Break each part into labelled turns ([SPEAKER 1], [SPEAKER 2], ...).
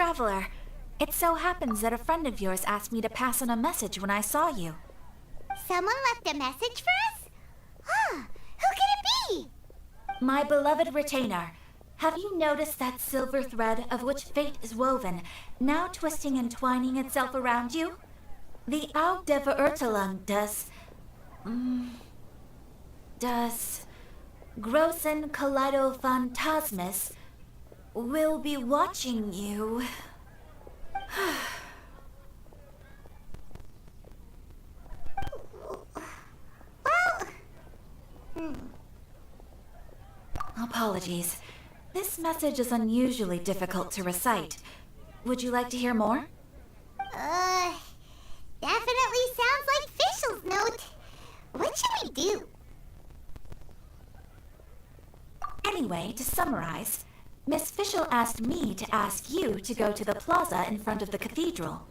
[SPEAKER 1] Traveler. It so happens that a friend of yours asked me to pass on a message when I saw you.
[SPEAKER 2] Someone left a message for us? Huh, who could it be?
[SPEAKER 1] My beloved retainer, have you noticed that silver thread of which fate is woven, now twisting and twining itself around you? The Augdeverurtelung does Grossen Kaleidophantasmus will be watching you. Apologies. This message is unusually difficult to recite. Would you like to hear more?
[SPEAKER 2] Definitely sounds like Fischl's note. What should we do?
[SPEAKER 1] Anyway, to summarize, Miss Fischl asked me to ask you to go to the plaza in front of the cathedral.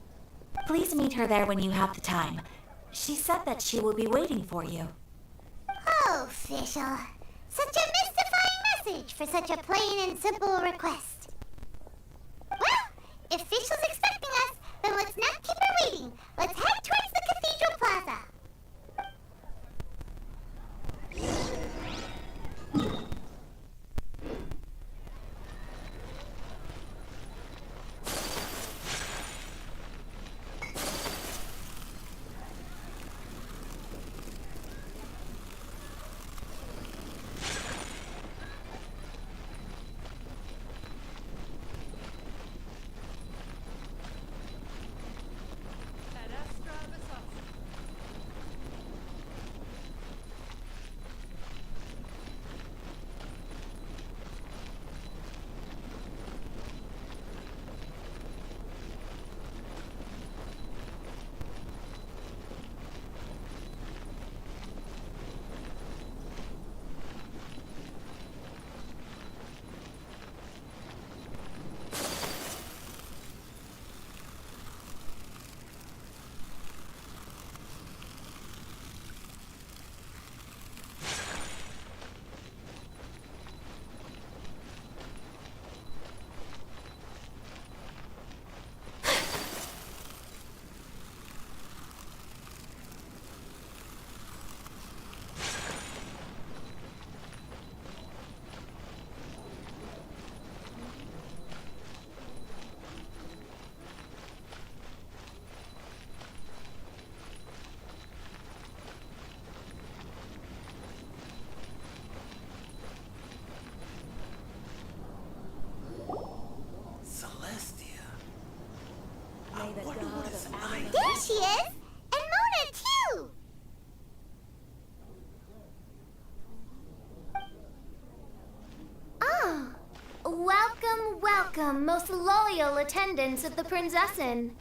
[SPEAKER 1] Please meet her there when you have the time. She said that she will be waiting for you.
[SPEAKER 2] Oh, Fischl. Such a mystifying message for such a plain and simple request. Well, if Fischl's expecting us, then let's not keep her waiting. Let's head towards the cathedral plaza. There she is! And Mona, too!
[SPEAKER 3] Ah, welcome, welcome, most loyal attendants of the Prinzessin.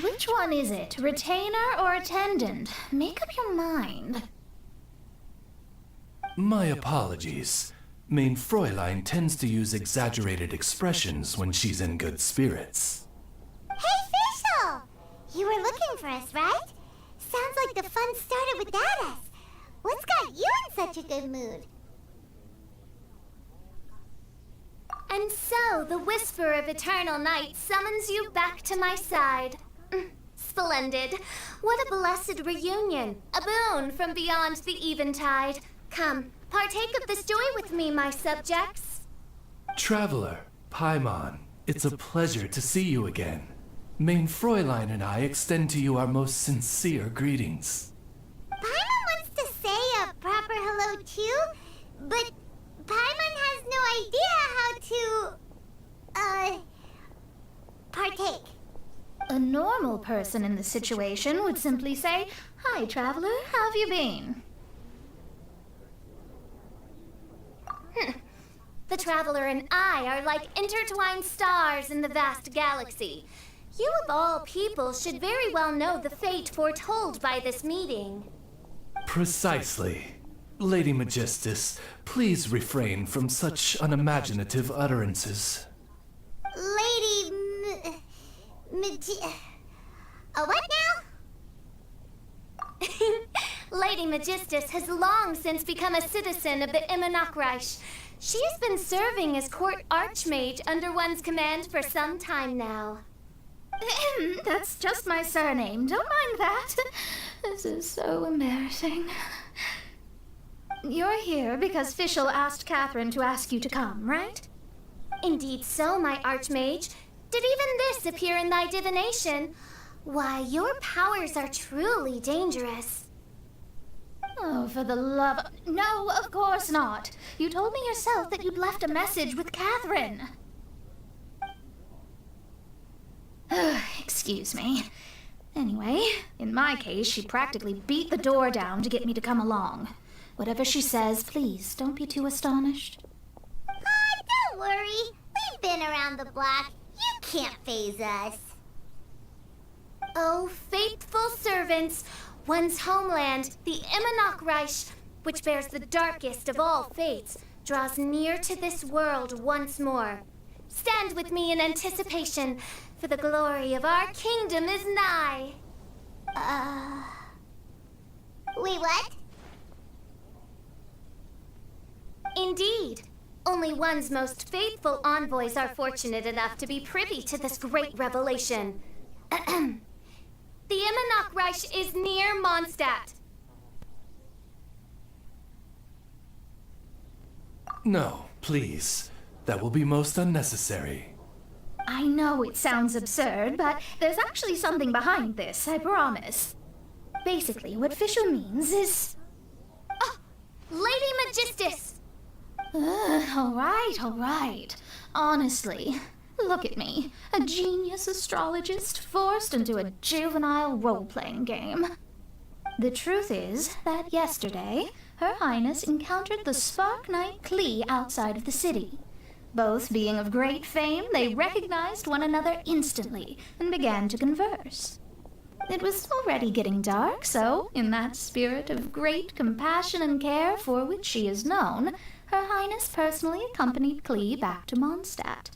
[SPEAKER 3] Which one is it, retainer or attendant? Make up your mind.
[SPEAKER 4] My apologies. Main Fräulein tends to use exaggerated expressions when she's in good spirits.
[SPEAKER 2] Hey, Fischl! You were looking for us, right? Sounds like the fun started without us. What's got you in such a good mood?
[SPEAKER 3] And so, the whisper of eternal night summons you back to my side. Splendid. What a blessed reunion. A boon from beyond the eventide. Come, partake of this joy with me, my subjects.
[SPEAKER 4] Traveler, Paimon, it's a pleasure to see you again. Main Fräulein and I extend to you our most sincere greetings.
[SPEAKER 2] Paimon wants to say a proper hello too, but Paimon has no idea how to, partake.
[SPEAKER 3] A normal person in this situation would simply say, "Hi, traveler, how have you been?" The traveler and I are like intertwined stars in the vast galaxy. You of all people should very well know the fate foretold by this meeting.
[SPEAKER 4] Precisely. Lady Magistus, please refrain from such unimaginative utterances.
[SPEAKER 2] Lady what now?
[SPEAKER 3] Lady Magistus has long since become a citizen of the Immonocreich. She has been serving as court archmage under one's command for some time now.
[SPEAKER 5] That's just my surname. Don't mind that. This is so embarrassing. You're here because Fischl asked Catherine to ask you to come, right?
[SPEAKER 3] Indeed so, my archmage. Did even this appear in thy divination? Why, your powers are truly dangerous.
[SPEAKER 5] Oh, for the love of... No, of course not. You told me yourself that you'd left a message with Catherine. Excuse me. Anyway, in my case, she practically beat the door down to get me to come along. Whatever she says, please, don't be too astonished.
[SPEAKER 2] Don't worry. We've been around the block. You can't faze us.
[SPEAKER 3] Oh, faithful servants, one's homeland, the Immonocreich, which bears the darkest of all fates, draws near to this world once more. Stand with me in anticipation, for the glory of our kingdom is nigh.
[SPEAKER 2] Wait, what?
[SPEAKER 3] Indeed. Only one's most faithful envoys are fortunate enough to be privy to this great revelation. The Immonocreich is near Mondstadt.
[SPEAKER 4] No, please. That will be most unnecessary.
[SPEAKER 5] I know it sounds absurd, but there's actually something behind this, I promise. Basically, what Fischl means is...
[SPEAKER 3] Lady Magistus!
[SPEAKER 5] All right. Honestly, look at me. A genius astrologist forced into a juvenile role-playing game. The truth is that yesterday, Her Highness encountered the Spark Knight Klee outside of the city. Both being of great fame, they recognized one another instantly and began to converse. It was already getting dark, so, in that spirit of great compassion and care for which she is known, Her Highness personally accompanied Klee back to Mondstadt.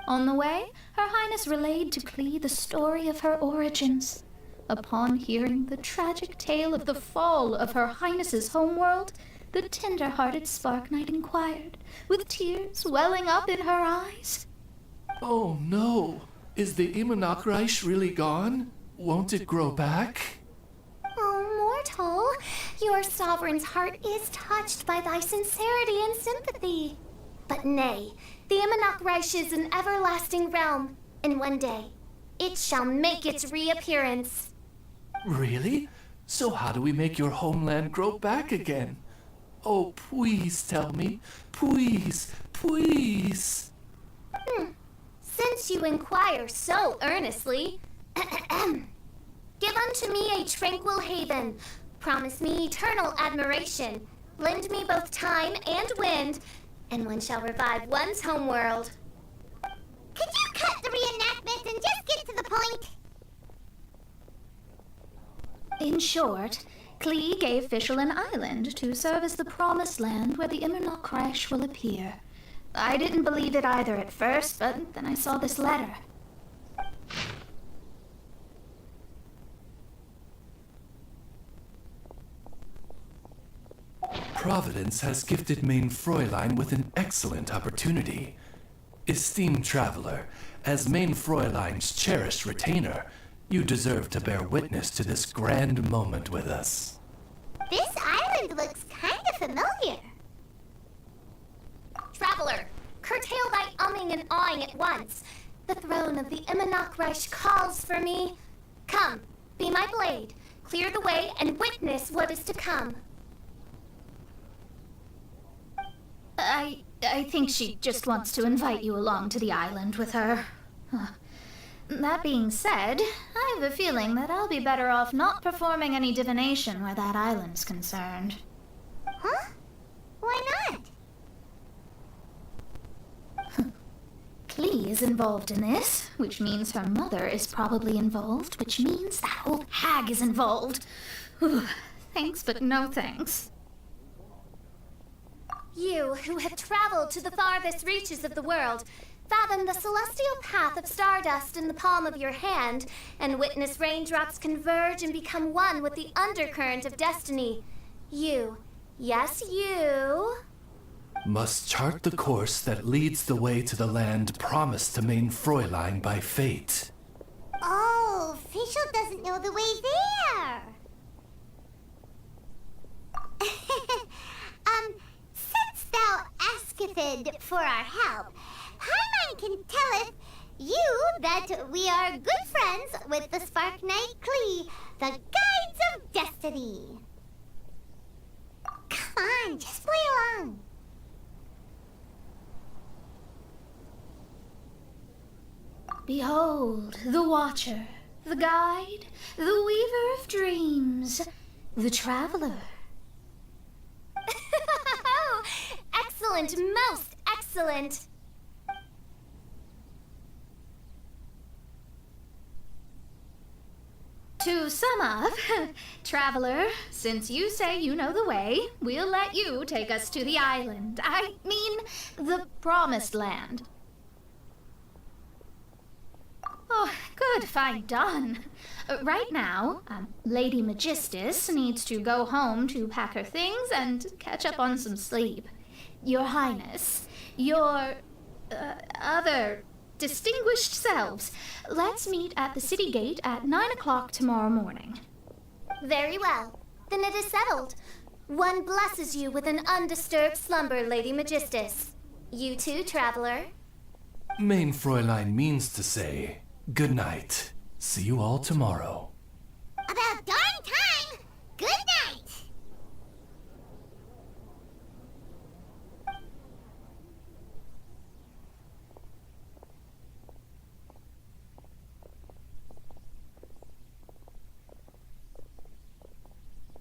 [SPEAKER 5] On the way, Her Highness relayed to Klee the story of her origins. Upon hearing the tragic tale of the fall of Her Highness's homeworld, the tender-hearted Spark Knight inquired, with tears welling up in her eyes.
[SPEAKER 4] Oh no! Is the Immonocreich really gone? Won't it grow back?
[SPEAKER 3] Oh, mortal, your sovereign's heart is touched by thy sincerity and sympathy. But nay, the Immonocreich is an everlasting realm, and one day it shall make its reappearance.
[SPEAKER 4] Really? So how do we make your homeland grow back again? Oh, please tell me. Please, please.
[SPEAKER 3] Since you inquire so earnestly, give unto me a tranquil haven. Promise me eternal admiration. Lend me both time and wind, and one shall revive one's homeworld.
[SPEAKER 2] Could you cut the reenactment and just get to the point?
[SPEAKER 5] In short, Klee gave Fischl an island to serve as the promised land where the Immonocreich will appear. I didn't believe it either at first, but then I saw this letter.
[SPEAKER 4] Providence has gifted Main Fräulein with an excellent opportunity. Esteemed traveler, as Main Fräulein's cherished retainer, you deserve to bear witness to this grand moment with us.
[SPEAKER 2] This island looks kind of familiar.
[SPEAKER 3] Traveler, curtail thy umming and awing at once. The throne of the Immonocreich calls for me. Come, be my blade, clear the way, and witness what is to come.
[SPEAKER 5] I think she just wants to invite you along to the island with her. That being said, I have a feeling that I'll be better off not performing any divination where that island's concerned.
[SPEAKER 2] Huh? Why not?
[SPEAKER 5] Klee is involved in this, which means her mother is probably involved, which means that old hag is involved. Thanks, but no thanks.
[SPEAKER 3] You, who have traveled to the farthest reaches of the world, Fathom the celestial path of stardust in the palm of your hand, and witness raindrops converge and become one with the undercurrent of destiny. You, yes, you,
[SPEAKER 4] must chart the course that leads the way to the land promised to main Fräulein by fate.
[SPEAKER 2] Oh, Fischl doesn't know the way there. Since thou asketh for our help, Paimon can telleth you that we are good friends with the Spark Knight Klee, the Guides of Destiny. Come on, just play along.
[SPEAKER 5] Behold, the Watcher, the Guide, the Weaver of Dreams, the Traveler.
[SPEAKER 3] Excellent, most excellent.
[SPEAKER 5] To sum up, Traveler, since you say you know the way, we'll let you take us to the island. I mean, the Promised Land. Oh, good, fine, done. Right now, Lady Magistus needs to go home to pack her things and catch up on some sleep. Your Highness, your other distinguished selves, let's meet at the city gate at 9 o'clock tomorrow morning.
[SPEAKER 3] Very well. Then it is settled. One blesses you with an undisturbed slumber, Lady Magistus. You too, Traveler.
[SPEAKER 4] Main Fräulein means to say, good night. See you all tomorrow.
[SPEAKER 2] About darn time! Good night!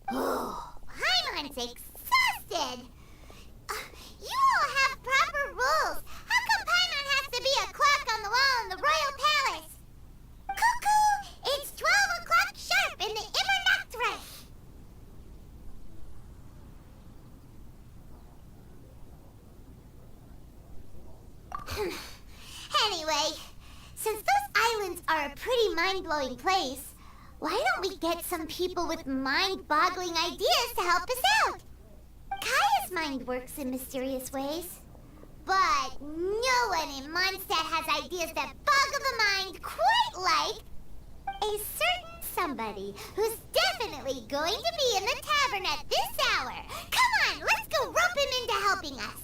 [SPEAKER 2] Paimon's exhausted! You all have proper rules. How come Paimon has to be a clock on the wall in the royal palace? Cuckoo! It's 12 o'clock sharp in the Immernachtreich! Anyway, since those islands are a pretty mind-blowing place, why don't we get some people with mind-boggling ideas to help us out? Kaya's mind works in mysterious ways. But no one in Mondstadt has ideas that boggle the mind quite like a certain somebody who's definitely going to be in the tavern at this hour. Come on, let's go rope him into helping us.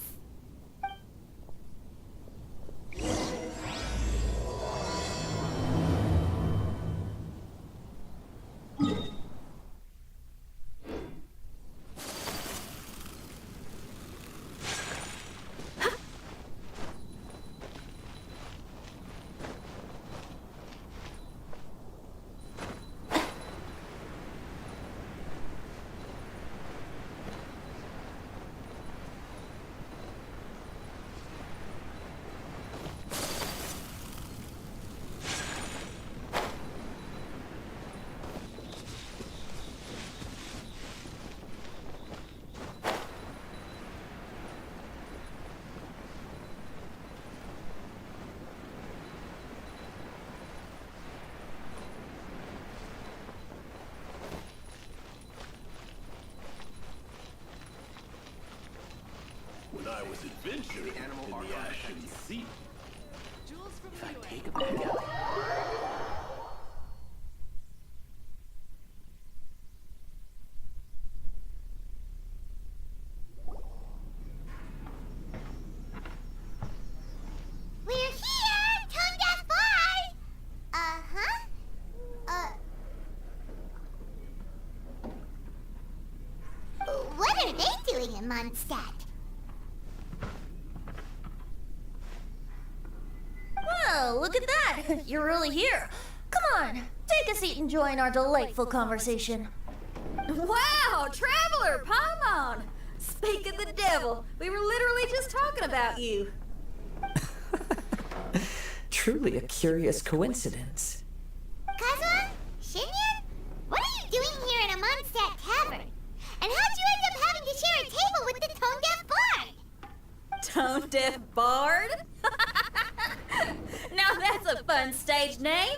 [SPEAKER 6] When I was adventuring in the Ashen Sea. If I take a back alley.
[SPEAKER 2] We're here! Tone Deaf Bard! Uh-huh. What are they doing in Mondstadt?
[SPEAKER 7] Well, look at that! You're really here. Come on, take a seat and join our delightful conversation.
[SPEAKER 8] Wow, Traveler, Paimon! Speak of the devil, we were literally just talking about you.
[SPEAKER 9] Truly a curious coincidence.
[SPEAKER 2] Kazuha? Shinyan? What are you doing here in a Mondstadt tavern? And how'd you end up having to share a table with the Tone Deaf Bard?
[SPEAKER 8] Tone Deaf Bard? stage name?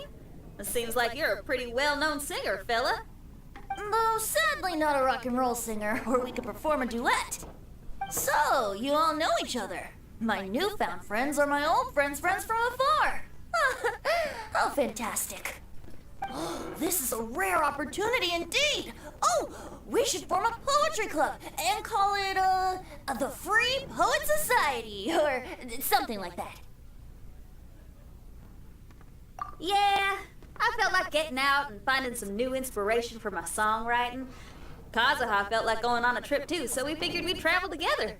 [SPEAKER 8] It seems like you're a pretty well-known singer, fella.
[SPEAKER 7] Though sadly not a rock and roll singer, or we could perform a duet. So, you all know each other. My newfound friends are my old friends' friends from afar. How fantastic. This is a rare opportunity indeed. Oh, we should form a poetry club and call it, the Free Poet Society, or something like that.
[SPEAKER 8] Yeah, I felt like getting out and finding some new inspiration for my songwriting. Kazuha felt like going on a trip too, so we figured we'd travel together.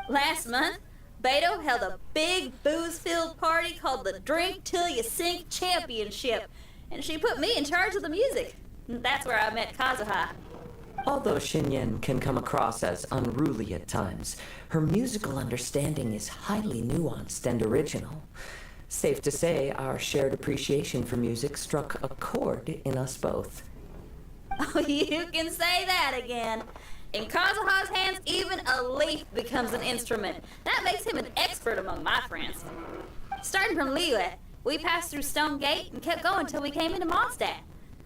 [SPEAKER 8] Last month, Beto held a big booze-filled party called the Drink Till You Sink Championship, and she put me in charge of the music. That's where I met Kazuha.
[SPEAKER 9] Although Shinyen can come across as unruly at times, her musical understanding is highly nuanced and original. Safe to say, our shared appreciation for music struck a chord in us both.
[SPEAKER 8] Oh, you can say that again. In Kazuha's hands, even a leaf becomes an instrument. That makes him an expert among my friends. Starting from Liyue, we passed through Stone Gate and kept going till we came into Mondstadt.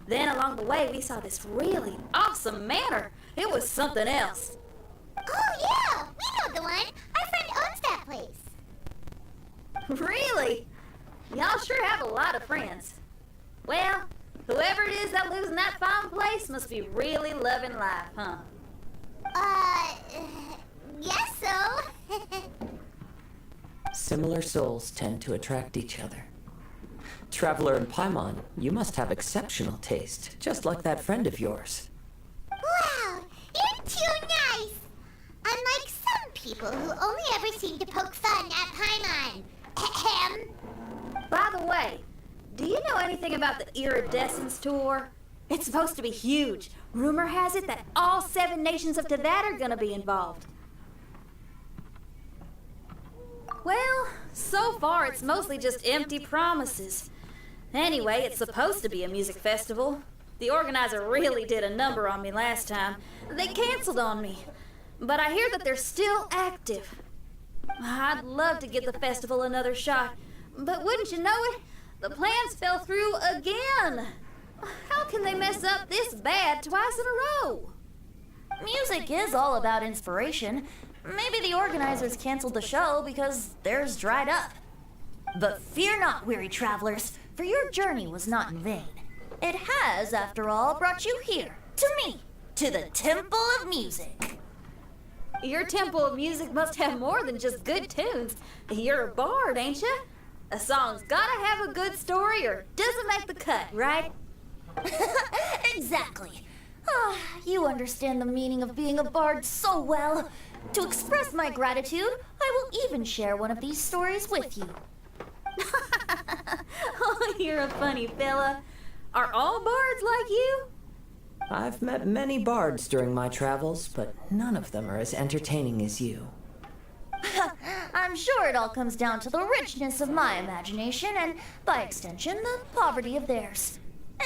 [SPEAKER 8] Then along the way, we saw this really awesome manor. It was something else.
[SPEAKER 2] Oh, yeah! We know the one! Our friend owns that place.
[SPEAKER 8] Really? Y'all sure have a lot of friends. Well, whoever it is that lives in that fine place must be really loving life, huh?
[SPEAKER 2] Yes, so.
[SPEAKER 9] Similar souls tend to attract each other. Traveler and Paimon, you must have exceptional taste, just like that friend of yours.
[SPEAKER 2] Wow, you're too nice! Unlike some people who only ever seem to poke fun at Paimon. Ahem.
[SPEAKER 8] By the way, do you know anything about the Iridescence tour? It's supposed to be huge. Rumor has it that all 7 nations of Tevat are gonna be involved. Well, so far it's mostly just empty promises. Anyway, it's supposed to be a music festival. The organizer really did a number on me last time. They canceled on me. But I hear that they're still active. I'd love to give the festival another shot. But wouldn't you know it, the plans fell through again. How can they mess up this bad twice in a row?
[SPEAKER 7] Music is all about inspiration. Maybe the organizers canceled the show because theirs dried up. But fear not, weary travelers, for your journey was not in vain. It has, after all, brought you here, to me, to the Temple of Music.
[SPEAKER 8] Your Temple of Music must have more than just good tunes. You're a bard, ain't you? A song's gotta have a good story or doesn't make the cut, right?
[SPEAKER 7] Exactly. You understand the meaning of being a bard so well. To express my gratitude, I will even share one of these stories with you.
[SPEAKER 8] Oh, you're a funny fella. Are all bards like you?
[SPEAKER 9] I've met many bards during my travels, but none of them are as entertaining as you.
[SPEAKER 7] I'm sure it all comes down to the richness of my imagination and, by extension, the poverty of theirs.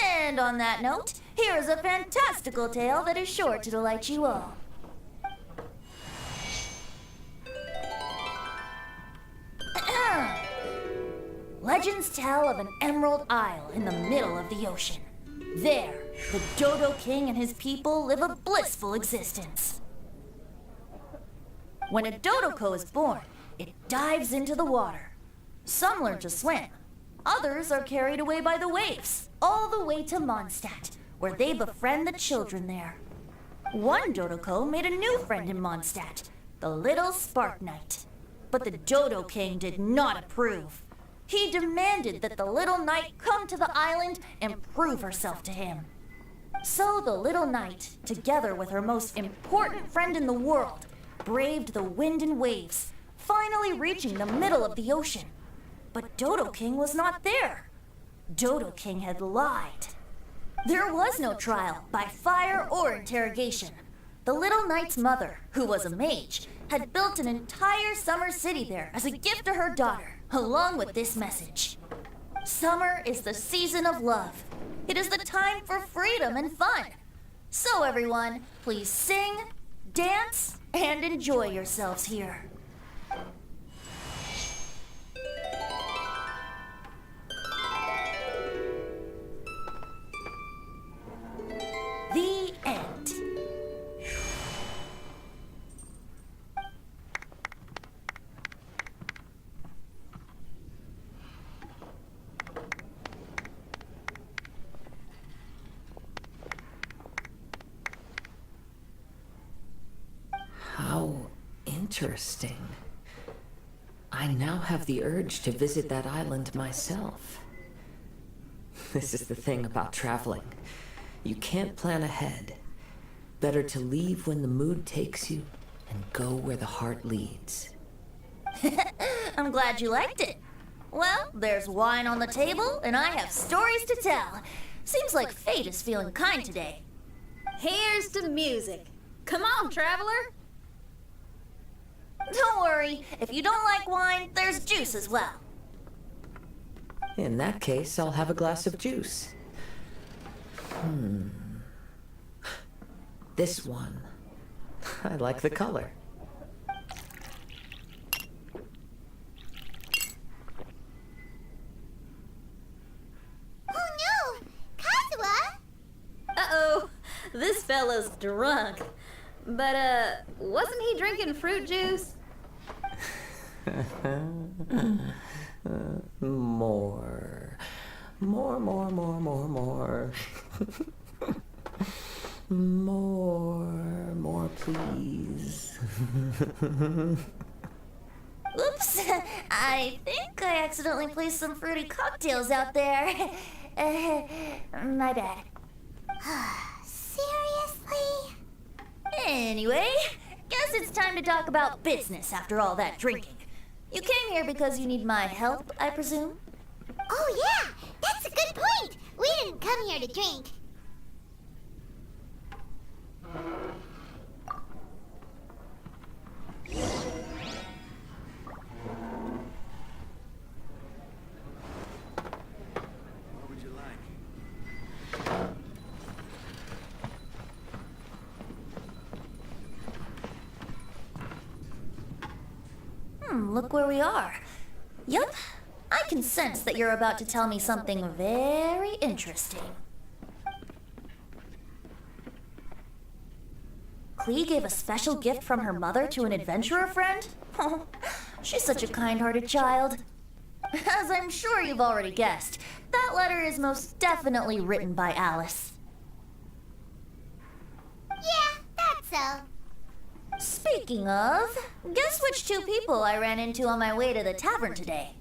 [SPEAKER 7] And on that note, here is a fantastical tale that is sure to delight you all. Legends tell of an emerald isle in the middle of the ocean. There, the Dodo King and his people live a blissful existence. When a Dodoko is born, it dives into the water. Some learn to swim. Others are carried away by the waves, all the way to Mondstadt, where they befriend the children there. One Dodoko made a new friend in Mondstadt, the little Spark Knight. But the Dodo King did not approve. He demanded that the little knight come to the island and prove herself to him. So the little knight, together with her most important friend in the world, braved the wind and waves, finally reaching the middle of the ocean. But Dodo King was not there. Dodo King had lied. There was no trial by fire or interrogation. The little knight's mother, who was a mage, had built an entire summer city there as a gift to her daughter, along with this message. Summer is the season of love. It is the time for freedom and fun. So everyone, please sing, dance, and enjoy yourselves here.
[SPEAKER 9] Interesting. I now have the urge to visit that island myself. This is the thing about traveling. You can't plan ahead. Better to leave when the mood takes you and go where the heart leads.
[SPEAKER 7] I'm glad you liked it. Well, there's wine on the table, and I have stories to tell. Seems like fate is feeling kind today.
[SPEAKER 8] Here's to music. Come on, traveler.
[SPEAKER 7] Don't worry, if you don't like wine, there's juice as well.
[SPEAKER 9] In that case, I'll have a glass of juice. This one. I like the color.
[SPEAKER 2] Oh no! Kazuha!
[SPEAKER 8] Uh-oh, this fella's drunk. But, wasn't he drinking fruit juice?
[SPEAKER 9] More. More, please.
[SPEAKER 7] Oops, I think I accidentally placed some fruity cocktails out there. My bad.
[SPEAKER 2] Seriously?
[SPEAKER 7] Anyway, guess it's time to talk about business after all that drinking. You came here because you need my help, I presume?
[SPEAKER 2] Oh yeah! That's a good point! We didn't come here to drink.
[SPEAKER 6] What would you like?
[SPEAKER 7] Look where we are. Yup, I can sense that you're about to tell me something very interesting. Klee gave a special gift from her mother to an adventurer friend? Oh, she's such a kind-hearted child. As I'm sure you've already guessed, that letter is most definitely written by Alice.
[SPEAKER 2] Yeah, that's so.
[SPEAKER 7] Speaking of, guess which two people I ran into on my way to the tavern today?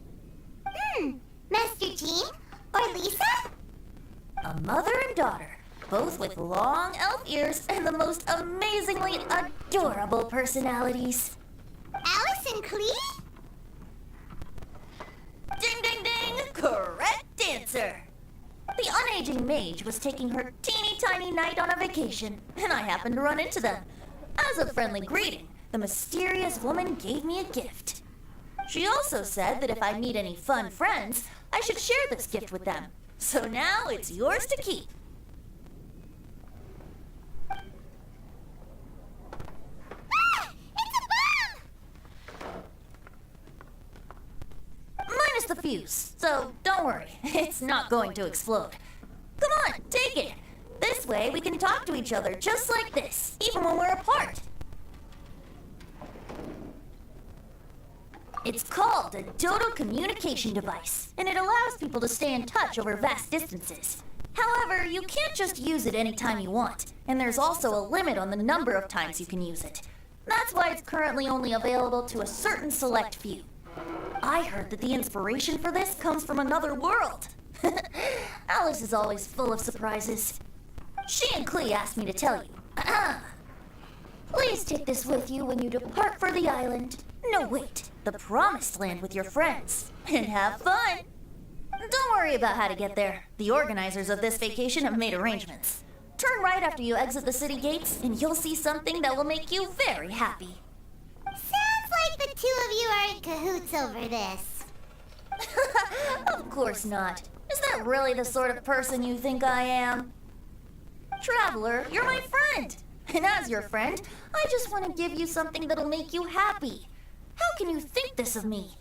[SPEAKER 2] Master Jean? Or Lisa?
[SPEAKER 7] A mother and daughter, both with long elf ears and the most amazingly adorable personalities.
[SPEAKER 2] Alice and Klee?
[SPEAKER 7] Ding ding ding! Correct answer! The unaging mage was taking her teeny tiny knight on a vacation, and I happened to run into them. As a friendly greeting, the mysterious woman gave me a gift. She also said that if I meet any fun friends, I should share this gift with them. So now it's yours to keep.
[SPEAKER 2] Ah! It's a bomb!
[SPEAKER 7] Minus the fuse, so don't worry, it's not going to explode. Come on, take it. This way we can talk to each other just like this, even when we're apart. It's called a Dodo communication device, and it allows people to stay in touch over vast distances. However, you can't just use it anytime you want, and there's also a limit on the number of times you can use it. That's why it's currently only available to a certain select few. I heard that the inspiration for this comes from another world. Alice is always full of surprises. She and Klee asked me to tell you. Please take this with you when you depart for the island. No, wait, the promised land with your friends. And have fun. Don't worry about how to get there. The organizers of this vacation have made arrangements. Turn right after you exit the city gates, and you'll see something that will make you very happy.
[SPEAKER 2] Sounds like the two of you are in cahoots over this.
[SPEAKER 7] Of course not. Is that really the sort of person you think I am? Traveler, you're my friend. And as your friend, I just want to give you something that'll make you happy. How can you think this of me?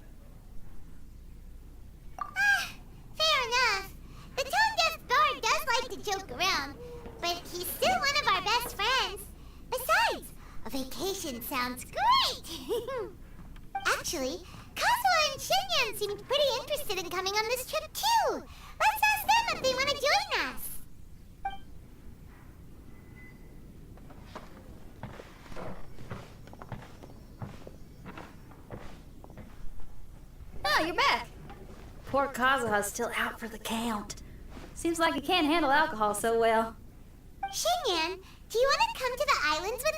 [SPEAKER 2] Fair enough. The tone-deaf guard does like to joke around, but he's still one of our best friends. Besides, a vacation sounds great. Actually, Kazuha and Shinyan seemed pretty interested in coming on this trip too. Let's ask them if they want to join us.
[SPEAKER 8] you're back. Poor Kazuha's still out for the count. Seems like he can't handle alcohol so well.
[SPEAKER 2] Xinyan, do you want to come to the islands with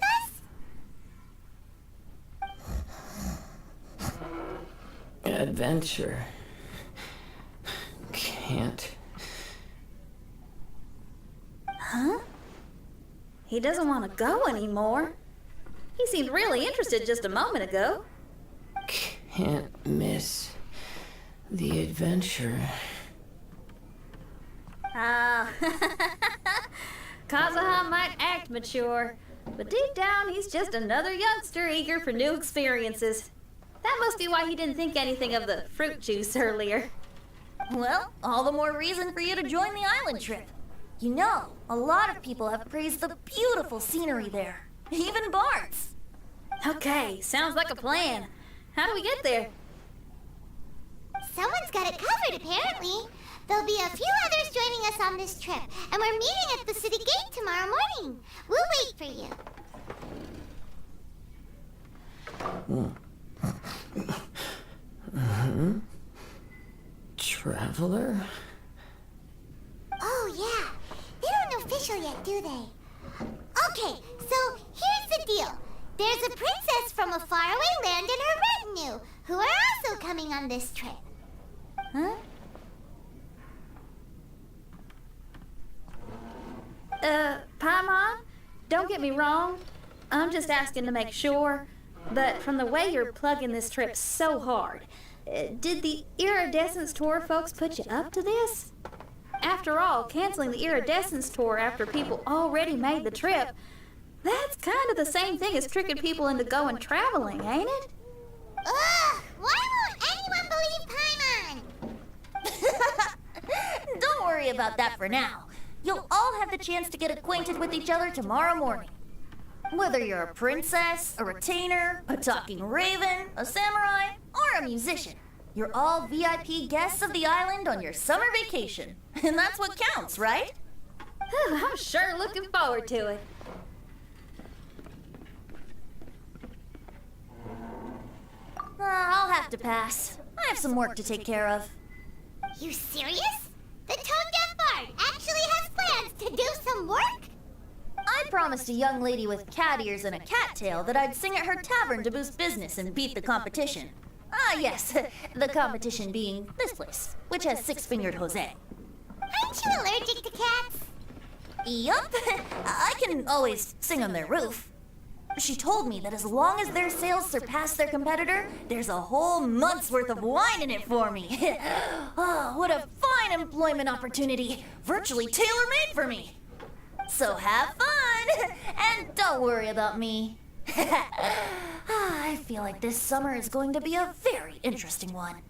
[SPEAKER 2] us?
[SPEAKER 9] Adventure. Can't.
[SPEAKER 8] Huh? He doesn't want to go anymore. He seemed really interested just a moment ago.
[SPEAKER 9] Can't miss the adventure.
[SPEAKER 8] Ah, Kazuha might act mature, but deep down he's just another youngster eager for new experiences. That must be why he didn't think anything of the fruit juice earlier.
[SPEAKER 7] Well, all the more reason for you to join the island trip. You know, a lot of people have praised the beautiful scenery there. Even Bart's.
[SPEAKER 8] Okay, sounds like a plan. How do we get there?
[SPEAKER 2] Someone's got it covered, apparently. There'll be a few others joining us on this trip, and we're meeting at the city gate tomorrow morning. We'll wait for you.
[SPEAKER 9] Traveler?
[SPEAKER 2] Oh, yeah. They don't know official yet, do they? Okay, so here's the deal. There's a princess from a faraway land and her retinue, who are also coming on this trip.
[SPEAKER 8] Huh? Paimon, don't get me wrong. I'm just asking to make sure. But from the way you're plugging this trip so hard, did the Iridescence Tour folks put you up to this? After all, canceling the Iridescence Tour after people already made the trip, that's kind of the same thing as tricking people into going traveling, ain't it?
[SPEAKER 2] Ugh! Why won't anyone believe Paimon?
[SPEAKER 7] Don't worry about that for now. You'll all have the chance to get acquainted with each other tomorrow morning. Whether you're a princess, a retainer, a talking raven, a samurai, or a musician, you're all VIP guests of the island on your summer vacation. And that's what counts, right?
[SPEAKER 8] I'm sure looking forward to it.
[SPEAKER 7] I'll have to pass. I have some work to take care of.
[SPEAKER 2] You serious? The tone-deaf bard actually has plans to do some work?
[SPEAKER 7] I promised a young lady with cat ears and a cattail that I'd sing at her tavern to boost business and beat the competition. Ah, yes, the competition being this place, which has six-fingered Jose.
[SPEAKER 2] Aren't you allergic to cats?
[SPEAKER 7] Yup, I can always sing on their roof. She told me that as long as their sales surpass their competitor, there's a whole month's worth of wine in it for me. Oh, what a fine employment opportunity, virtually tailor-made for me. So have fun, and don't worry about me. I feel like this summer is going to be a very interesting one.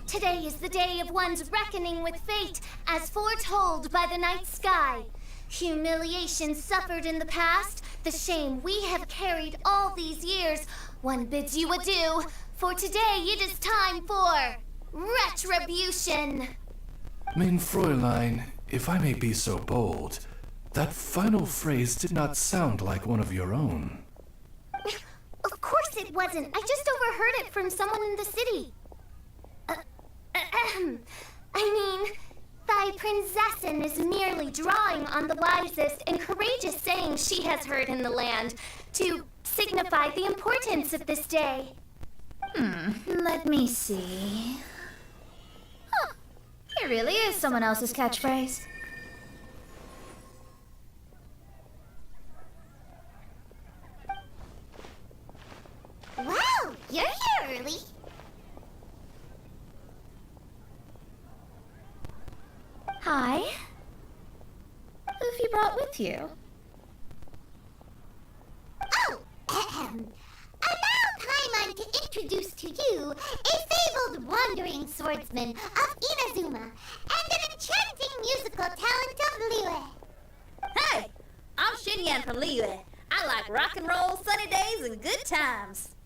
[SPEAKER 3] Today is the day of one's reckoning with fate, as foretold by the night sky. Humiliation suffered in the past, the shame we have carried all these years, one bids you adieu, for today it is time for retribution.
[SPEAKER 4] Mein Fräulein, if I may be so bold, that final phrase did not sound like one of your own.
[SPEAKER 2] Of course
[SPEAKER 3] it wasn't. I just overheard it from someone in the city. I mean, thy princessin is merely drawing on the wisest and courageous sayings she has heard in the land to signify the importance of this day.
[SPEAKER 5] Let me see. Huh. It really is someone else's catchphrase.
[SPEAKER 2] Wow, you're here early.
[SPEAKER 5] Hi. Who have you brought with you?
[SPEAKER 2] Oh, allow Paimon to introduce to you a fabled wandering swordsman of Inazuma and an enchanting musical talent of Liyue.
[SPEAKER 8] Hey, I'm Xinyan from Liyue. I like rock and roll, sunny days, and good times.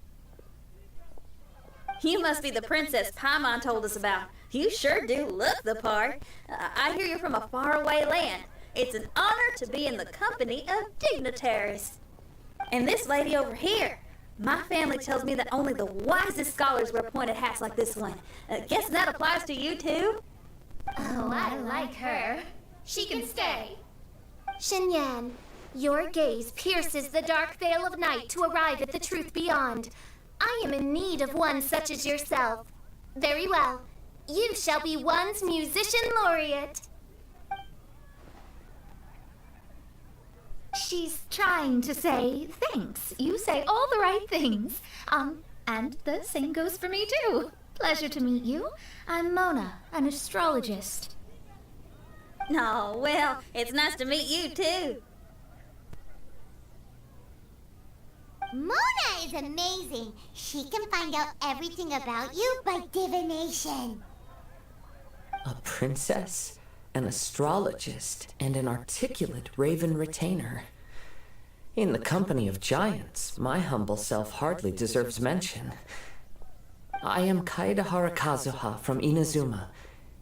[SPEAKER 8] You must be the princess Paimon told us about. You sure do look the part. I hear you're from a faraway land. It's an honor to be in the company of dignitaries. And this lady over here, my family tells me that only the wisest scholars wear pointed hats like this one. Guess that applies to you too?
[SPEAKER 5] Oh, I like her. She can stay.
[SPEAKER 3] Xinyan, your gaze pierces the dark veil of night to arrive at the truth beyond. I am in need of one such as yourself. Very well. You shall be one's musician laureate.
[SPEAKER 5] She's trying to say thanks. You say all the right things. And the same goes for me too. Pleasure to meet you. I'm Mona, an astrologist.
[SPEAKER 8] No, well, it's nice to meet you too.
[SPEAKER 2] Mona is amazing. She can find out everything about you by divination.
[SPEAKER 9] A princess, an astrologist, and an articulate raven retainer. In the company of giants, my humble self hardly deserves mention. I am Kaeda Harakazuha from Inazuma.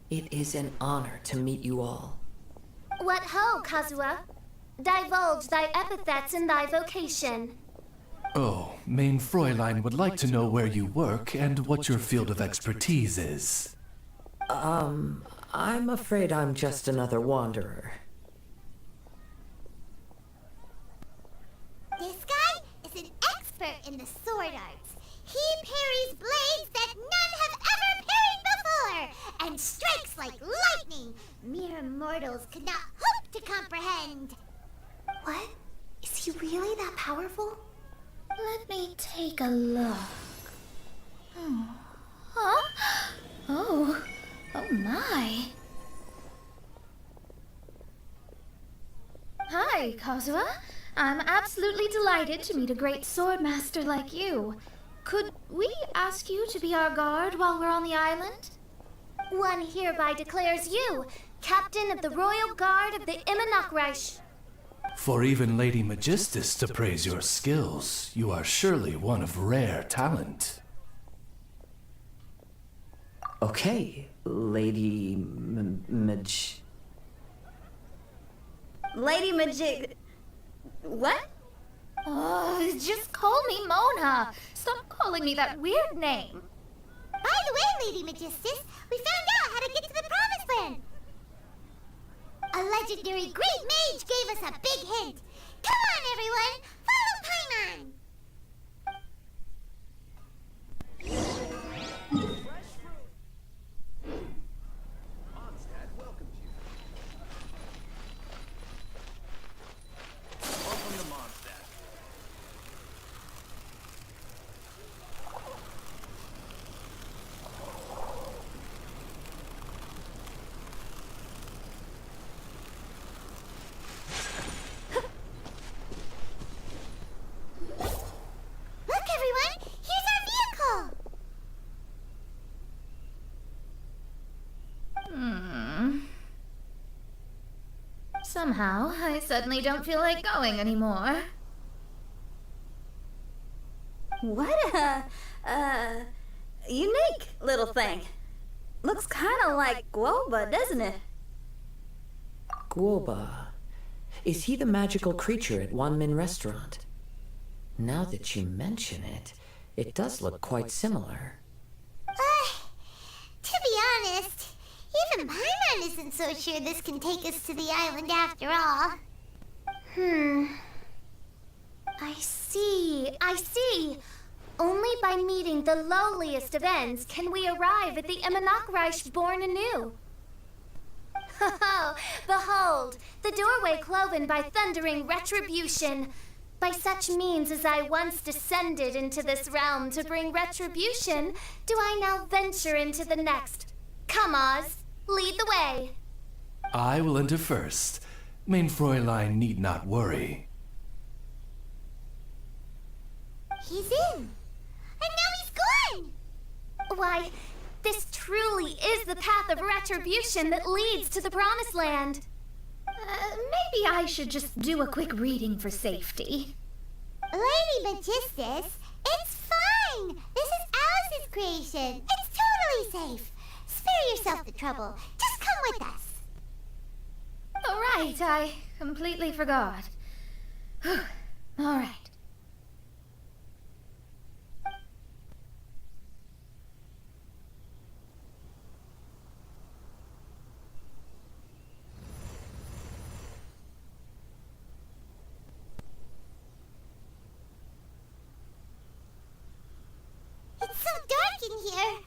[SPEAKER 9] It is an honor to meet you all.
[SPEAKER 3] What ho, Kazuha? Divulge thy epithets and thy vocation.
[SPEAKER 4] Oh, Main Fräulein would like to know where you work and what your field of expertise is.
[SPEAKER 9] I'm afraid I'm just another wanderer.
[SPEAKER 2] This guy is an expert in the sword arts. He parries blades that none have ever parried before, and strikes like lightning mere mortals could not hope to comprehend.
[SPEAKER 3] What? Is he really that powerful?
[SPEAKER 5] Let me take a look. Huh? Oh my. Hi, Kazuha. I'm absolutely delighted to meet a great swordmaster like you. Could we ask you to be our guard while we're on the island?
[SPEAKER 3] One hereby declares you captain of the Royal Guard of the Immanokreich.
[SPEAKER 4] For even Lady Magistus to praise your skills, you are surely one of rare talent.
[SPEAKER 9] Okay, Lady
[SPEAKER 8] Lady Magic... What?
[SPEAKER 5] Oh, just call me Mona. Stop calling me that weird name.
[SPEAKER 2] By the way, Lady Magistus, we found out how to get to the Promised Land. A legendary great mage gave us a big hint. Come on, everyone! Follow Paimon!
[SPEAKER 6] Mondstadt welcomes you. Welcome to Mondstadt.
[SPEAKER 2] Look, everyone! Here's our vehicle!
[SPEAKER 5] Somehow, I suddenly don't feel like going anymore.
[SPEAKER 8] What a unique little thing. Looks kind of like Guoba, doesn't it?
[SPEAKER 9] Guoba. Is he the magical creature at Wanmin Restaurant? Now that you mention it, It does look quite similar.
[SPEAKER 2] To be honest, even Paimon isn't so sure this can take us to the island after all.
[SPEAKER 3] I see. Only by meeting the lowliest of ends can we arrive at the Imanakreich born anew. Behold, the doorway cloven by thundering retribution. By such means as I once descended into this realm to bring retribution, do I now venture into the next. Come, Oz, lead the way.
[SPEAKER 4] I will enter first. Main Fräulein need not worry.
[SPEAKER 2] He's in. And now he's gone.
[SPEAKER 3] Why, this truly is the path of retribution that leads to the Promised Land.
[SPEAKER 5] Maybe I should just do a quick reading for safety.
[SPEAKER 2] Lady Magistus, it's fine. This is Alice's creation. It's totally safe. Spare yourself the trouble. Just come with us.
[SPEAKER 5] All right, I completely forgot. All right.
[SPEAKER 2] It's so dark in here.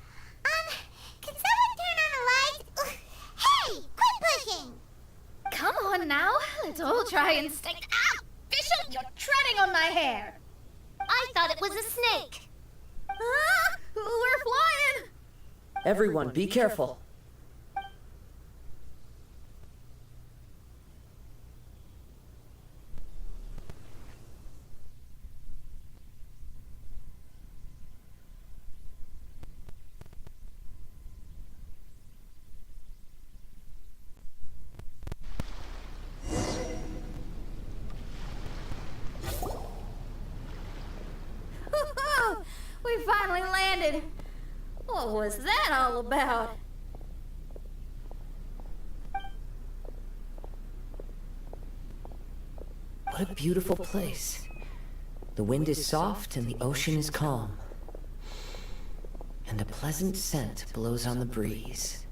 [SPEAKER 2] Can someone turn on a light? Ugh. Hey, quit pushing.
[SPEAKER 5] Come on now, let's all try and stay. Ah! Bishop, you're treading on my hair.
[SPEAKER 3] I thought it was a snake.
[SPEAKER 8] Ah, we're flying!
[SPEAKER 9] Everyone, be careful.
[SPEAKER 8] We finally landed. What was that all about?
[SPEAKER 9] What a beautiful place. The wind is soft and the ocean is calm. And a pleasant scent blows on the breeze.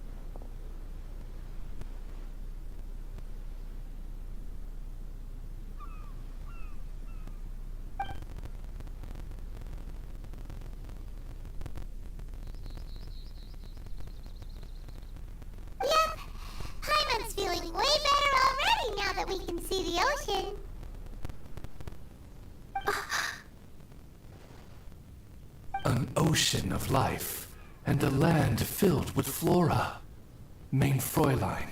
[SPEAKER 2] Yep. Paimon's feeling way better already now that we can see the ocean.
[SPEAKER 4] An ocean of life, and a land filled with flora. Main Fräulein,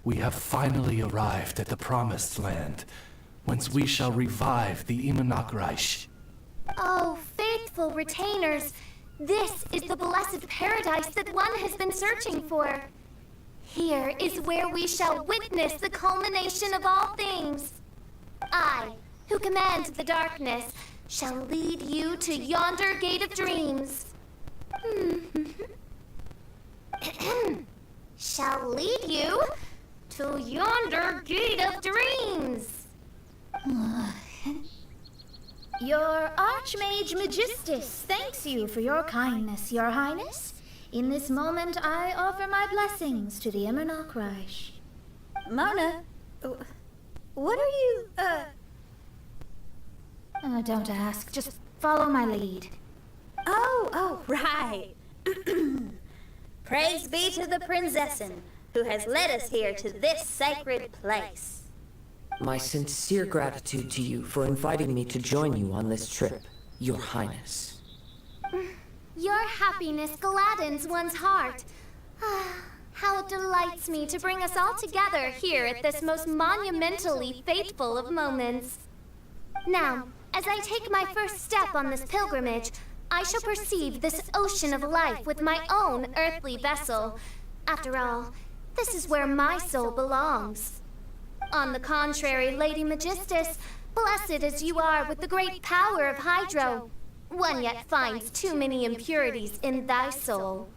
[SPEAKER 4] we have finally arrived at the Promised Land, whence we shall revive the Imanakreich.
[SPEAKER 3] Oh, faithful retainers, this is the blessed paradise that one has been searching for. Here is where we shall witness the culmination of all things. I, who command the darkness, shall lead you to yonder gate of dreams. Shall lead you to yonder gate of dreams.
[SPEAKER 5] Your Archmage Magistus thanks you for your kindness, Your Highness. In this moment, I offer my blessings to the Imanakreich.
[SPEAKER 8] Mona, what are you,
[SPEAKER 5] Don't ask, just follow my lead.
[SPEAKER 8] Oh, right. Praise be to the Prinzessin, who has led us here to this sacred place.
[SPEAKER 9] My sincere gratitude to you for inviting me to join you on this trip, Your Highness.
[SPEAKER 3] Your happiness gladdens one's heart. How it delights me to bring us all together here at this most monumentally fateful of moments. Now, as I take my first step on this pilgrimage, I shall perceive this ocean of life with my own earthly vessel. After all, this is where my soul belongs. On the contrary, Lady Magistus, blessed as you are with the great power of Hydro, one yet finds too many impurities in thy soul.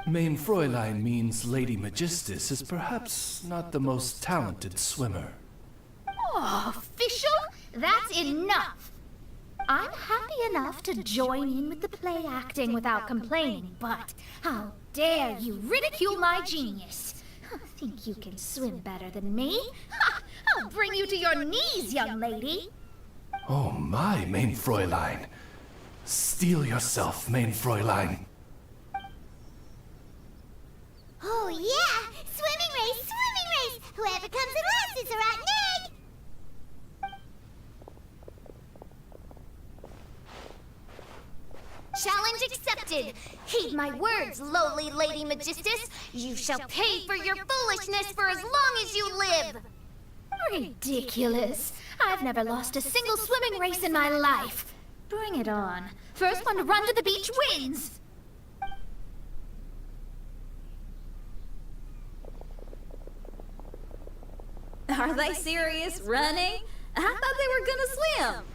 [SPEAKER 4] Main Fräulein means Lady Magistus is perhaps not the most talented swimmer.
[SPEAKER 5] Oh, official? That's enough! I'm happy enough to join in with the play acting without complaining, but how dare you ridicule my genius? Think you can swim better than me? Ha! I'll bring you to your knees, young lady.
[SPEAKER 4] Oh my, main Fräulein. Steel yourself, main Fräulein.
[SPEAKER 2] Oh yeah! Swimming race! Swimming race! Whoever comes in last is a rotten egg!
[SPEAKER 3] Challenge accepted. Heed my words, lowly Lady Magistus. You shall pay for your foolishness for as long as you live.
[SPEAKER 5] Ridiculous. I've never lost a single swimming race in my life. Bring it on. First one to run to the beach wins.
[SPEAKER 8] Are they serious? Running? I thought they were gonna swim.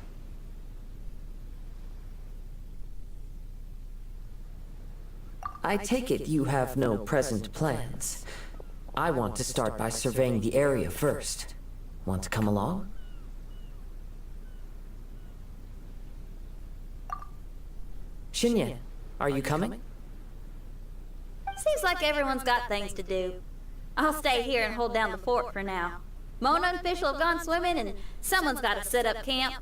[SPEAKER 9] I take it you have no present plans. I want to start by surveying the area first. Want to come along? Xinyan, are you coming?
[SPEAKER 8] Seems like everyone's got things to do. I'll stay here and hold down the fort for now. Mona and Fischl have gone swimming, and someone's got to set up camp.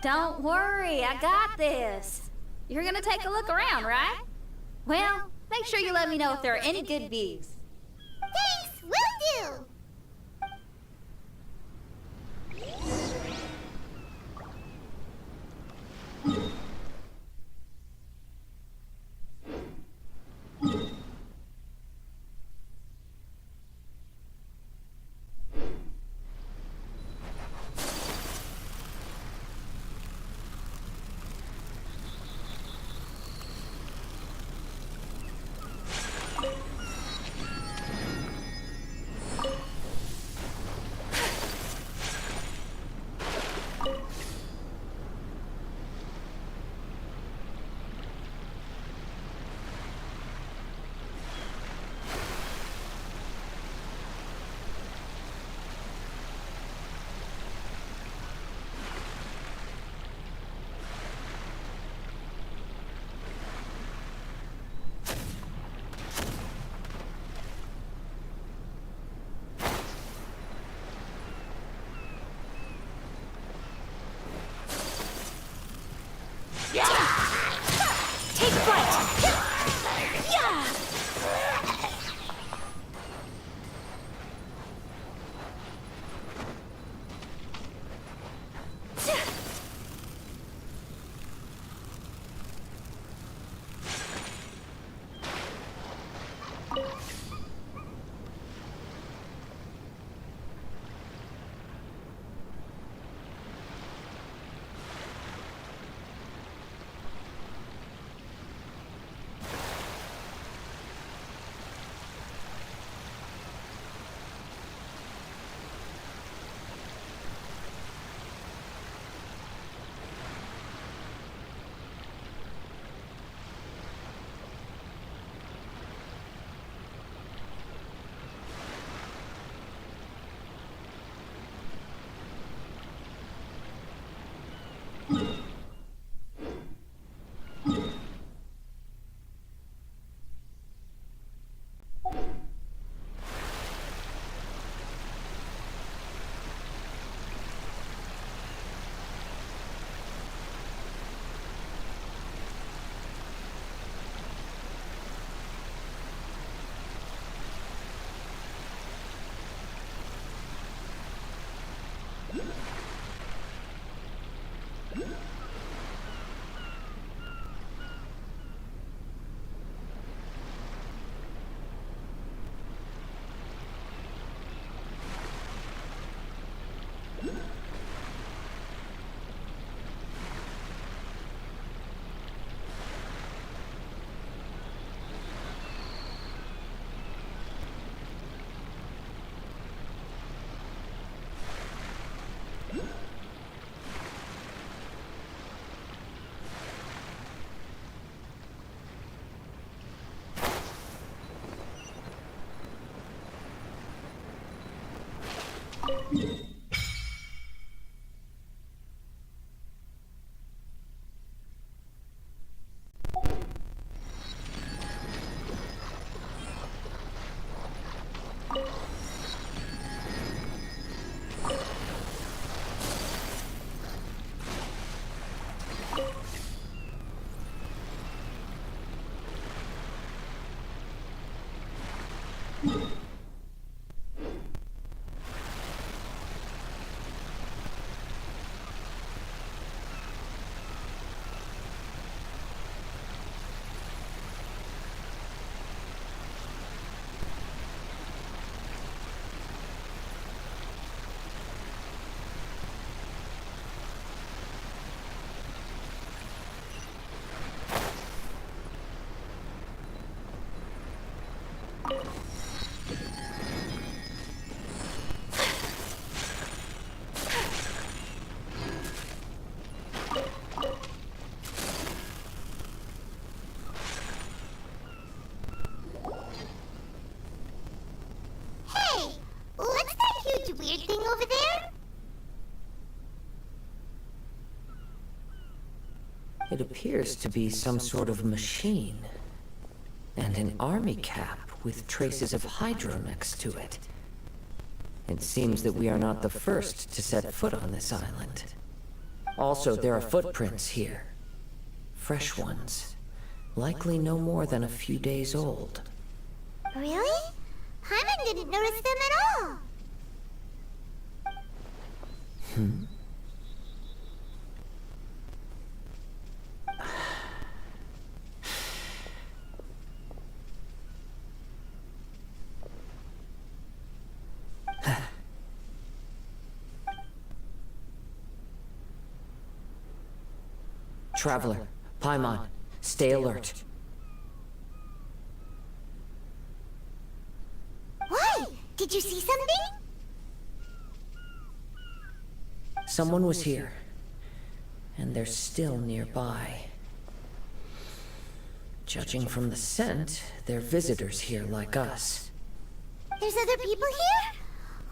[SPEAKER 8] Don't worry, I got this. You're gonna take a look around, right? Well, make sure you let me know if there are any good views.
[SPEAKER 2] Thanks! Will do!
[SPEAKER 1] Take flight! Yeah!
[SPEAKER 9] It appears to be some sort of machine. And an army cap with traces of hydro next to it. It seems that we are not the first to set foot on this island. Also, there are footprints here. Fresh ones. Likely no more than a few days old.
[SPEAKER 2] Really? Hyman didn't notice them at all.
[SPEAKER 9] Traveler, Paimon, stay alert.
[SPEAKER 2] What? Did you see something?
[SPEAKER 9] Someone was here, and they're still nearby. Judging from the scent, they're visitors here like us.
[SPEAKER 2] There's other people here?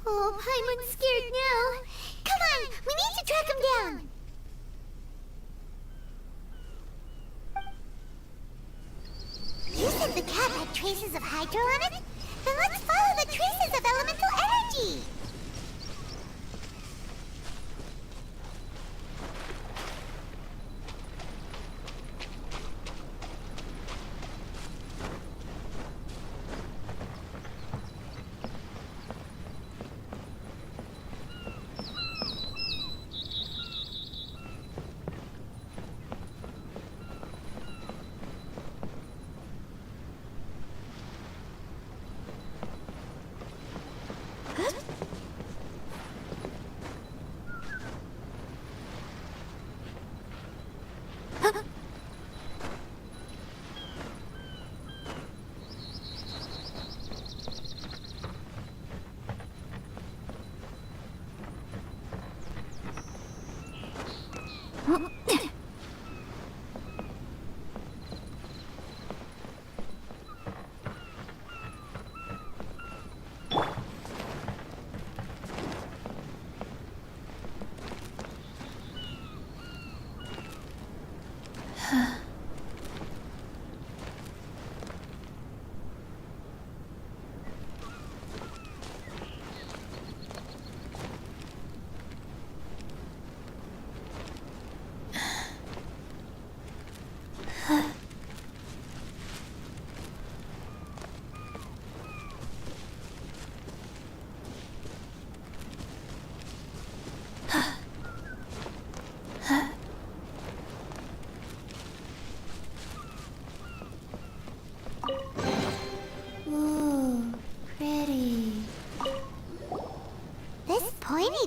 [SPEAKER 2] Oh, Paimon's scared now. Come on, we need to track him down. You said the cap had traces of hydro on it? Then let's follow the traces of elemental energy.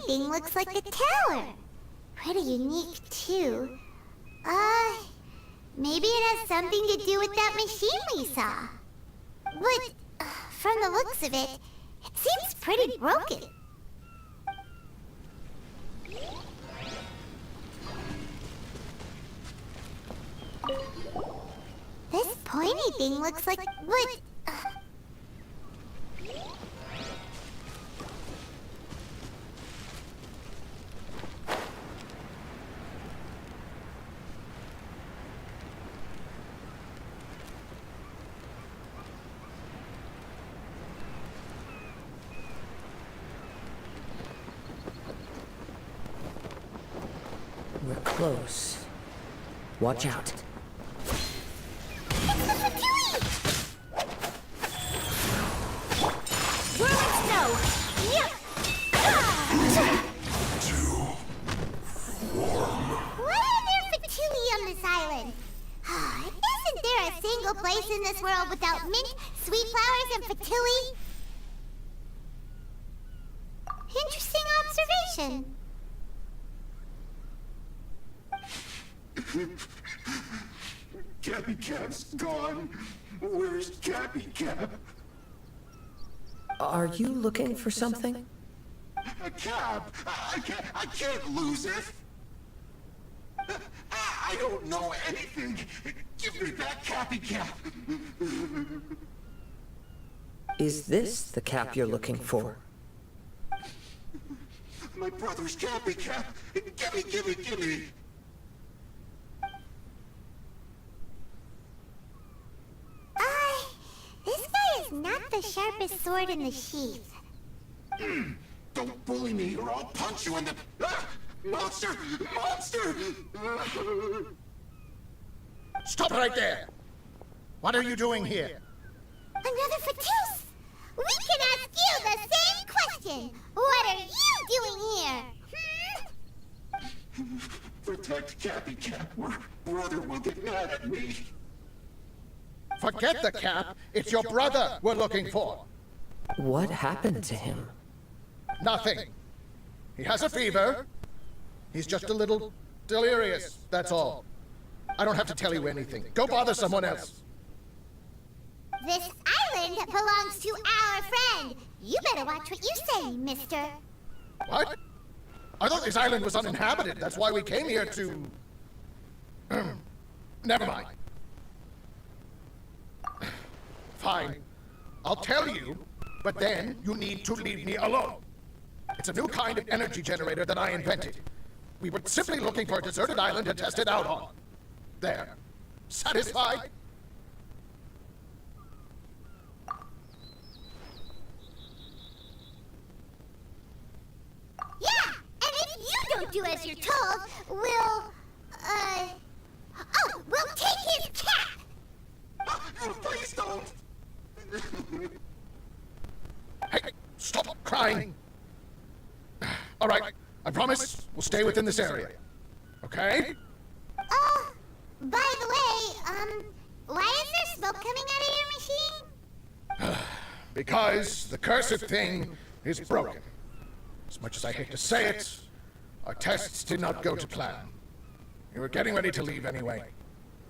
[SPEAKER 2] Thing looks like a tower. Pretty unique, too. Maybe it has something to do with that machine we saw. But, from the looks of it, it seems pretty broken. This pointy thing looks like... But...
[SPEAKER 9] We're close. Watch out.
[SPEAKER 2] Isn't there a single place in this world without mint, sweet flowers, and patchouli? Interesting observation.
[SPEAKER 6] Cappy Cap's gone. Where's Cappy Cap?
[SPEAKER 9] Are you looking for something?
[SPEAKER 6] A cap? I can't lose it. I don't know anything. Give me that Cappy Cap.
[SPEAKER 9] Is this the cap you're looking for?
[SPEAKER 6] My brother's Cappy Cap. Gimme.
[SPEAKER 2] the sharpest sword in the sheath.
[SPEAKER 6] Don't bully me or I'll punch you in the... Ah! Monster! Monster!
[SPEAKER 10] Stop right there! What are you doing here?
[SPEAKER 2] Another Fatous! We can ask you the same question! What are you doing here?
[SPEAKER 6] Protect Cappy Cap or brother will get mad at me.
[SPEAKER 10] Forget the Cap. It's your brother we're looking for.
[SPEAKER 9] What happened to him?
[SPEAKER 10] Nothing. He has a fever. He's just a little delirious, that's all. I don't have to tell you anything. Go bother someone else.
[SPEAKER 2] This island belongs to our friend. You better watch what you say, mister.
[SPEAKER 10] What? I thought this island was uninhabited. That's why we came here to... Never mind. Fine. I'll tell you, but then you need to leave me alone. It's a new kind of energy generator that I invented. We were simply looking for a deserted island to test it out on. There. Satisfied?
[SPEAKER 2] Yeah, and if you don't do as you're told, we'll take his cap!
[SPEAKER 6] Please don't!
[SPEAKER 10] Hey, stop crying. All right, I promise we'll stay within this area. Okay?
[SPEAKER 2] Oh, by the way, why is there smoke coming out of your machine?
[SPEAKER 10] Because the cursed thing is broken. As much as I hate to say it, our tests did not go to plan. We were getting ready to leave anyway.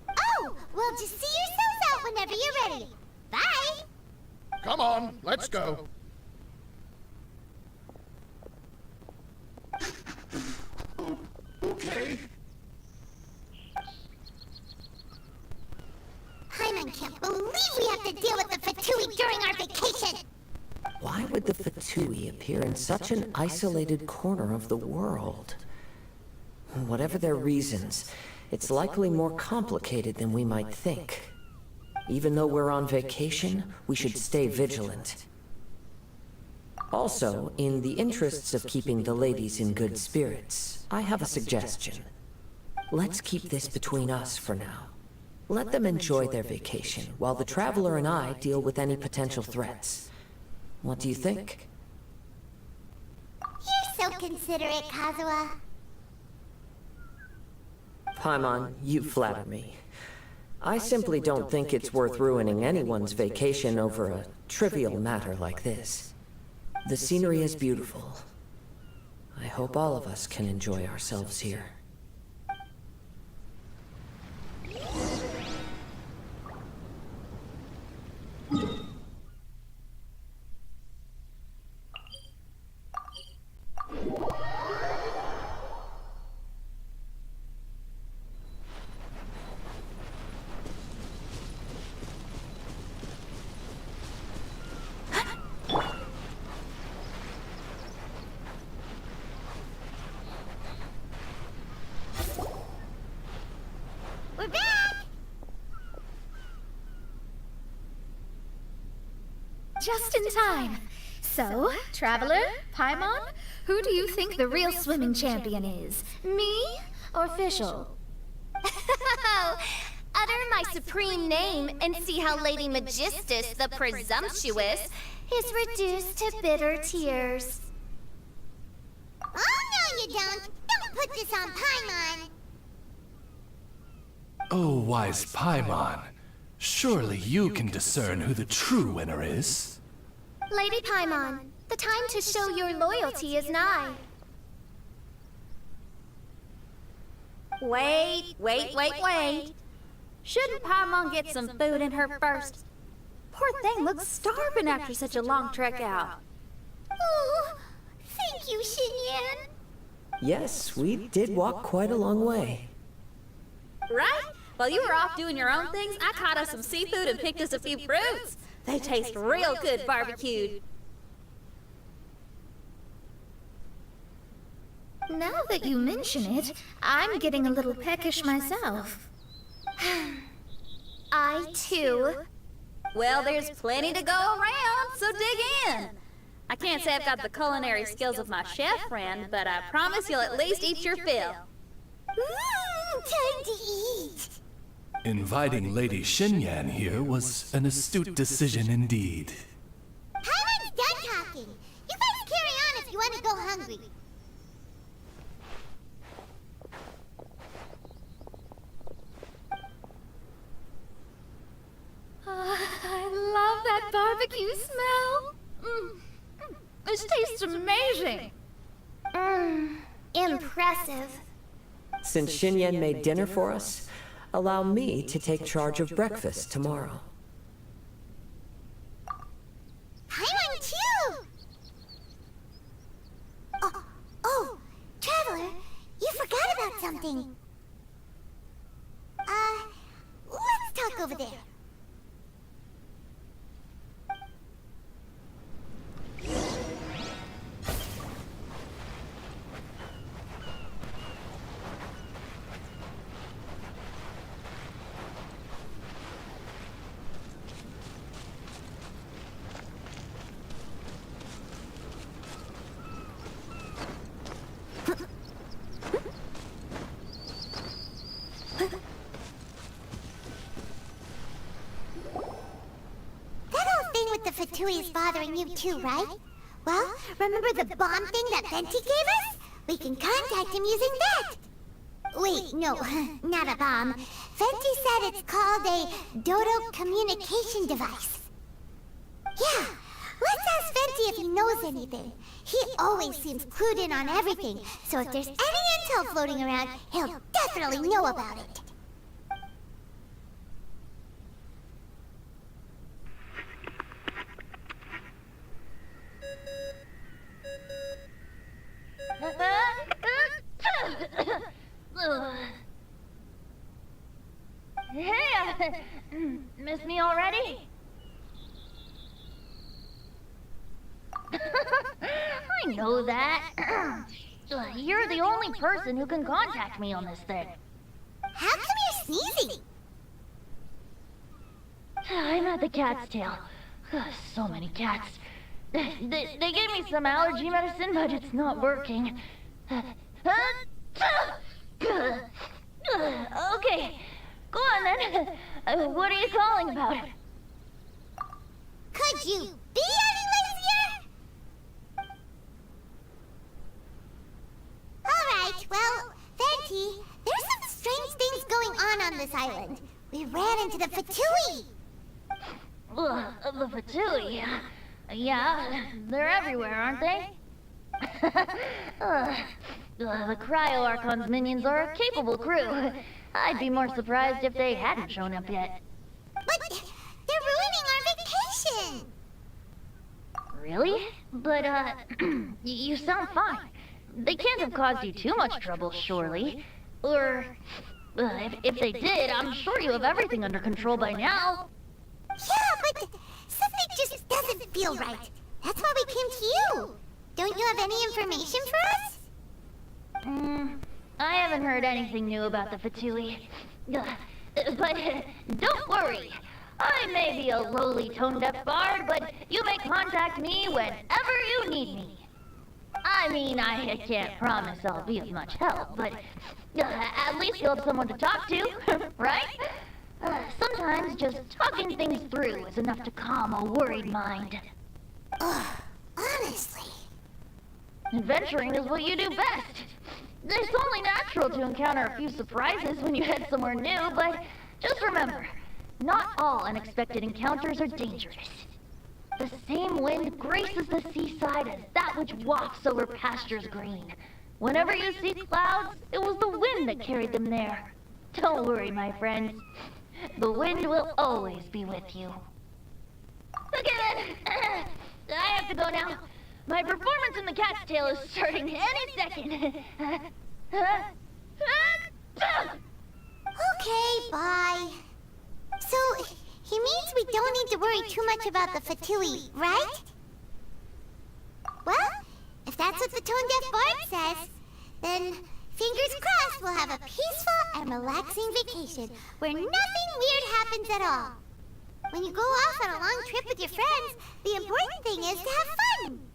[SPEAKER 2] Oh, well, just see yourselves out whenever you're ready. Bye!
[SPEAKER 10] Come on, let's go.
[SPEAKER 6] Okay.
[SPEAKER 2] Paimon can't believe we have to deal with the Fatui during our vacation!
[SPEAKER 9] Why would the Fatui appear in such an isolated corner of the world? Whatever their reasons, it's likely more complicated than we might think. Even though we're on vacation, we should stay vigilant. Also, in the interests of keeping the ladies in good spirits, I have a suggestion. Let's keep this between us for now. Let them enjoy their vacation, while the Traveler and I deal with any potential threats. What do you think?
[SPEAKER 2] You're so considerate, Kazuha.
[SPEAKER 9] Paimon, you flatter me. I simply don't think it's worth ruining anyone's vacation over a trivial matter like this. The scenery is beautiful. I hope all of us can enjoy ourselves here.
[SPEAKER 2] We're back!
[SPEAKER 5] Just in time. So, Traveler, Paimon, who do you think the real swimming champion is? Me or Fischl?
[SPEAKER 3] Utter my supreme name and see how Lady Magistus, the presumptuous, is reduced to bitter tears.
[SPEAKER 2] Oh, no you don't! Don't put this on Paimon!
[SPEAKER 4] Oh, wise Paimon. Surely you can discern who the true winner is.
[SPEAKER 3] Lady Paimon, the time to show your loyalty is nigh.
[SPEAKER 8] Wait. Shouldn't Paimon get some food in her first? Poor thing looks starving after such a long trek out.
[SPEAKER 2] Oh, thank you, Xinyan.
[SPEAKER 9] Yes, we did walk quite a long way.
[SPEAKER 8] Right? While you were off doing your own things, I caught us some seafood and picked us a few fruits. They taste real good barbecued.
[SPEAKER 5] Now that you mention it, I'm getting a little peckish myself.
[SPEAKER 3] I, too.
[SPEAKER 8] Well, there's plenty to go around, so dig in. I can't say I've got the culinary skills of my chef friend, but I promise you'll at least eat your fill.
[SPEAKER 2] Time to eat.
[SPEAKER 4] Inviting Lady Xinyan here was an astute decision indeed.
[SPEAKER 2] Paimon's done talking. You guys carry on if you want to go hungry.
[SPEAKER 5] I love that barbecue smell. This tastes amazing.
[SPEAKER 3] Impressive.
[SPEAKER 9] Since Xinyan made dinner for us, allow me to take charge of breakfast tomorrow.
[SPEAKER 2] Paimon too! Oh, Traveler, you forgot about something. Let's talk over there. The Fatui is bothering you too, right? Well, remember the bomb thing that Venti gave us? We can contact him using that. Wait, no, not a bomb. Venti said it's called a Dodo communication device. Yeah, let's ask Venti if he knows anything. He always seems clued in on everything, so if there's any intel floating around, he'll definitely know about it.
[SPEAKER 5] Hey, miss me already? I know that. You're the only person who can contact me on this thing.
[SPEAKER 2] How come you're sneezing?
[SPEAKER 5] I'm at the cat's tail. So many cats. They gave me some allergy medicine, but it's not working. Okay, go on then. What are you calling about?
[SPEAKER 2] Could you be any lazier? Alright, well, Venti, there's some strange things going on this island. We ran into the Fatui.
[SPEAKER 5] The Fatui? Yeah, they're everywhere, aren't they? The Cryo Archon's minions are a capable crew. I'd be more surprised if they hadn't shown up yet.
[SPEAKER 2] But they're ruining our vacation.
[SPEAKER 5] Really? But, you sound fine. They can't have caused you too much trouble, surely. Or, if they did, I'm sure you have everything under control by now.
[SPEAKER 2] Yeah, but something just doesn't feel right. That's why we came to you. Don't you have any information for us?
[SPEAKER 5] I haven't heard anything new about the Fatui. But don't worry. I may be a lowly tone-deaf bard, but you may contact me whenever you need me. I mean, I can't promise I'll be of much help, but at least you'll have someone to talk to, right? Sometimes just talking things through is enough to calm a worried mind.
[SPEAKER 2] Honestly.
[SPEAKER 5] Adventuring is what you do best. It's only natural to encounter a few surprises when you head somewhere new, but just remember, not all unexpected encounters are dangerous. The same wind graces the seaside as that which wafts over pastures green. Whenever you see clouds, it was the wind that carried them there. Don't worry, my friends. The wind will always be with you. Okay then, I have to go now. My performance in the cat's tail is starting any second.
[SPEAKER 2] Okay, bye. So, he means we don't need to worry too much about the Fatui, right? Well, if that's what the tone-deaf bard says, then fingers crossed we'll have a peaceful and relaxing vacation where nothing weird happens at all. When you go off on a long trip with your friends, the important thing is to have fun.